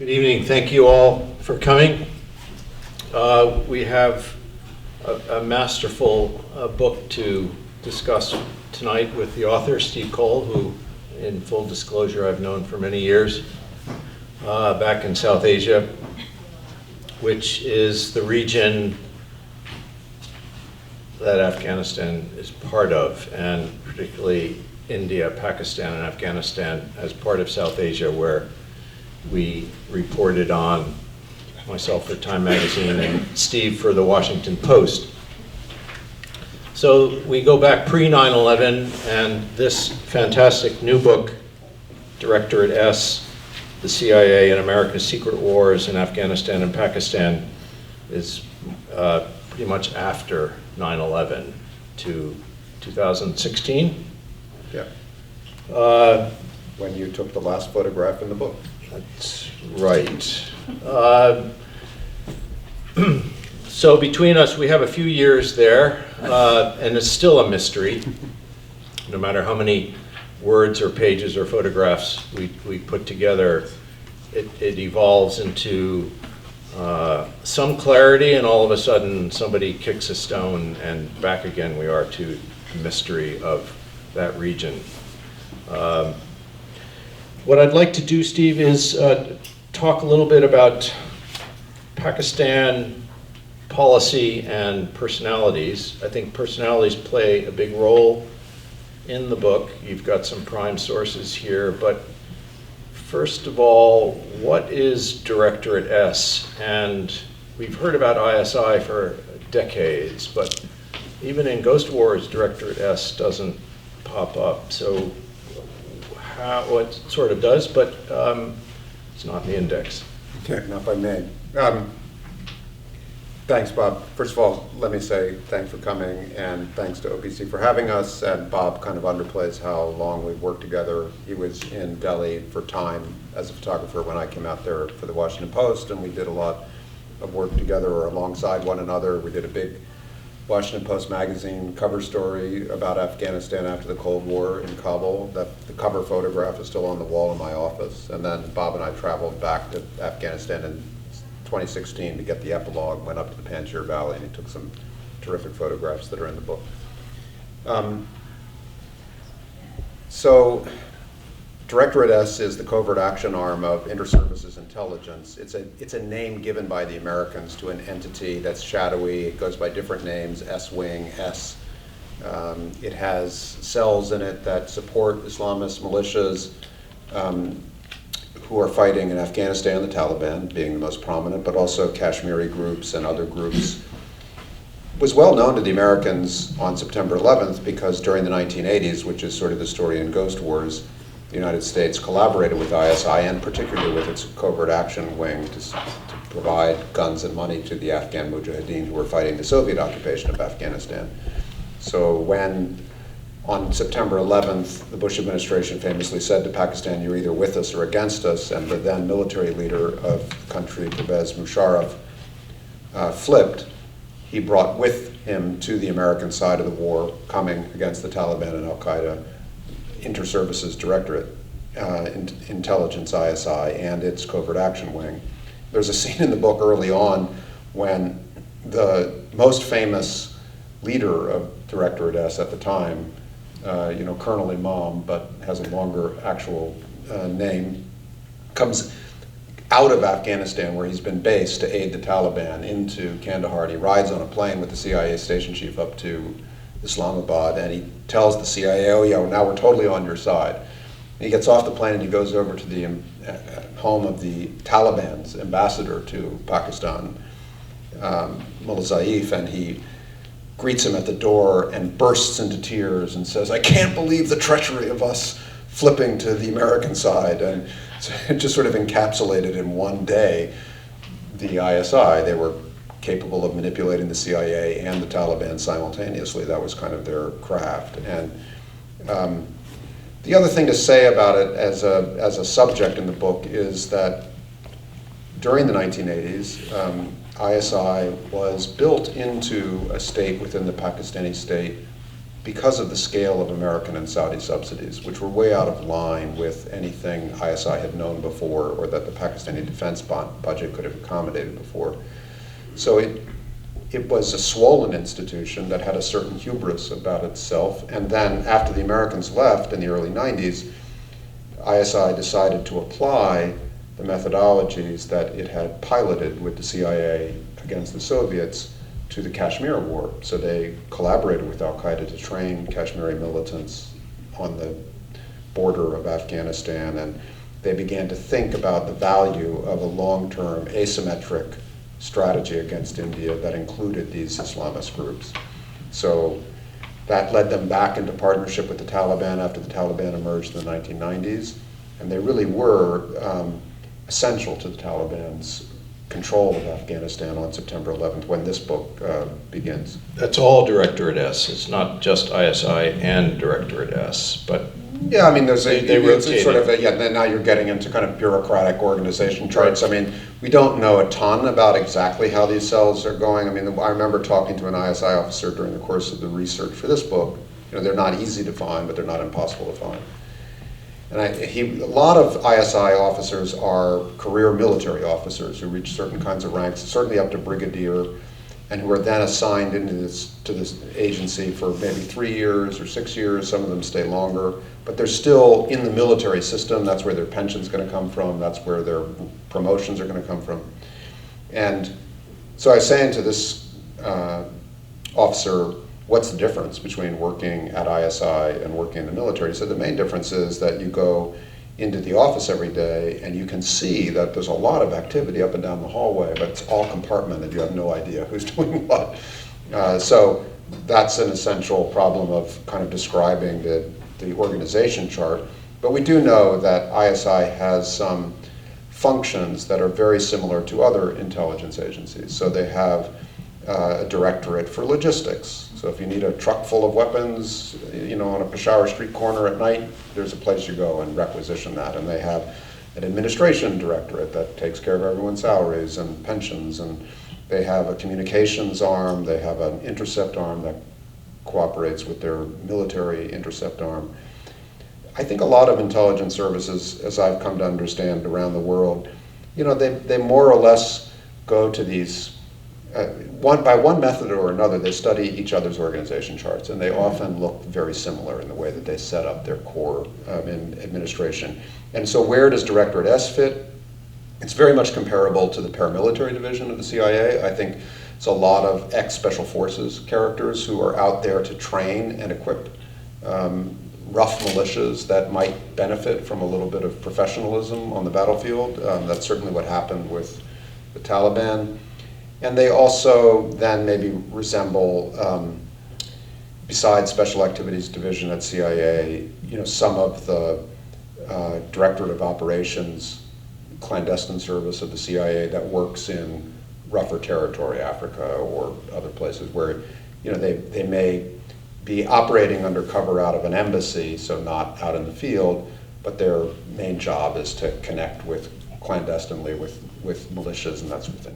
Good evening. Thank you all for coming. We have a masterful book to discuss tonight with the author, Steve Coll, who, in full disclosure, I've known for many years, back in South Asia, which is the region that Afghanistan is part of, and particularly India, Pakistan, and Afghanistan as part of South Asia, where we reported on, myself for Time Magazine and Steve for the Washington Post. So we go back pre-9/11, and this fantastic new book, Directorate S, The CIA and America's Secret Wars in Afghanistan and Pakistan, is pretty much after 9/11 to 2016. Yeah. When you took the last photograph in the book. That's right. So between us, we have a few years there, and it's still a mystery. No matter how many words or pages or photographs we put together, it evolves into some clarity, and all of a sudden somebody kicks a stone, and back again we are to the mystery of that region. What I'd like to do, Steve, is talk a little bit about Pakistan policy and personalities. I think personalities play a big role in the book. You've got some prime sources here, but first of all, what is Directorate S? And we've heard about ISI for decades, but even in Ghost Wars, Directorate S doesn't pop up. So well, it sort of does, but it's not in the index. Okay, now if I may. Thanks, Bob. First of all, let me say thanks for coming, and thanks to OPC for having us. And Bob kind of underplays how long we've worked together. He was in Delhi for Time as a photographer when I came out there for the Washington Post, and we did a lot of work together or alongside one another. We did a big Washington Post magazine cover story about Afghanistan after the Cold War in Kabul. The cover photograph is still on the wall in my office. And then Bob and I traveled back to Afghanistan in 2016 to get the epilogue, went up to the Panjshir Valley, and he took some terrific photographs that are in the book. So Directorate S is the covert action arm of Inter-Services Intelligence. It's a name given by the Americans to an entity that's shadowy. It goes by different names, S-Wing, S. It has cells in it that support Islamist militias who are fighting in Afghanistan, the Taliban being the most prominent, but also Kashmiri groups and other groups. It was well known to the Americans on September 11th because during the 1980s, which is sort of the story in Ghost Wars, the United States collaborated with ISI, and particularly with its covert action wing, to provide guns and money to the Afghan mujahideen who were fighting the Soviet occupation of Afghanistan. So when, on September 11th, the Bush administration famously said to Pakistan, "You're either with us or against us," and the then military leader of the country, Pervez Musharraf, flipped, he brought with him to the American side of the war, coming against the Taliban and Al-Qaeda, Inter-Services Directorate, Intelligence, ISI, and its covert action wing. There's a scene in the book early on when the most famous leader of Directorate S at the time, Colonel Imam, but has a longer actual name, comes out of Afghanistan, where he's been based to aid the Taliban, into Kandahar. He rides on a plane with the CIA station chief up to Islamabad, and he tells the CIA, "Oh yeah, now we're totally on your side." And he gets off the plane and he goes over to the home of the Taliban's ambassador to Pakistan, Mullah Zaif, and he greets him at the door and bursts into tears and says, "I can't believe the treachery of us flipping to the American side." And so it just sort of encapsulated in one day the ISI. They were capable of manipulating the CIA and the Taliban simultaneously. That was kind of their craft. And the other thing to say about it as a subject in the book is that during the 1980s, ISI was built into a state within the Pakistani state because of the scale of American and Saudi subsidies, which were way out of line with anything ISI had known before or that the Pakistani defense budget could have accommodated before. So it was a swollen institution that had a certain hubris about itself. And then after the Americans left in the early 90s, ISI decided to apply the methodologies that it had piloted with the CIA against the Soviets to the Kashmir War. So they collaborated with Al-Qaeda to train Kashmiri militants on the border of Afghanistan, and they began to think about the value of a long-term asymmetric strategy against India that included these Islamist groups. So that led them back into partnership with the Taliban after the Taliban emerged in the 1990s, and they really were essential to the Taliban's control of Afghanistan on September 11th, when this book begins. That's all Directorate S. It's not just ISI and Directorate S, but yeah, I mean, there's rotate sort of then now you're getting into kind of bureaucratic organization charts. I mean, we don't know a ton about exactly how these cells are going. I mean, I remember talking to an ISI officer during the course of the research for this book. You know, they're not easy to find, but they're not impossible to find. And a lot of ISI officers are career military officers who reach certain kinds of ranks, certainly up to brigadier, and who are then assigned into this agency for maybe 3 years or 6 years. Some of them stay longer, but they're still in the military system. That's where their pension's going to come from. That's where their promotions are going to come from. And so I was saying to this officer, what's the difference between working at ISI and working in the military? He said the main difference is that you go into the office every day and you can see that there's a lot of activity up and down the hallway, but it's all compartmented. You have no idea who's doing what. So that's an essential problem of kind of describing the organization chart. But we do know that ISI has some functions that are very similar to other intelligence agencies. So they have a directorate for logistics. So if you need a truck full of weapons, you know, on a Peshawar street corner at night, there's a place you go and requisition that. And they have an administration directorate that takes care of everyone's salaries and pensions. And they have a communications arm. They have an intercept arm that cooperates with their military intercept arm. I think a lot of intelligence services, as I've come to understand around the world, you know, they more or less go to these by one method or another, they study each other's organization charts, and they often look very similar in the way that they set up their core in administration. And so where does Directorate S fit? It's very much comparable to the paramilitary division of the CIA. I think it's a lot of ex-special forces characters who are out there to train and equip rough militias that might benefit from a little bit of professionalism on the battlefield. That's certainly what happened with the Taliban. And they also then maybe resemble, besides Special Activities Division at CIA, you know, some of the Directorate of Operations clandestine service of the CIA that works in rougher territory, Africa or other places where, you know, they may be operating under cover out of an embassy, so not out in the field, but their main job is to connect with clandestinely with militias and that sort of thing.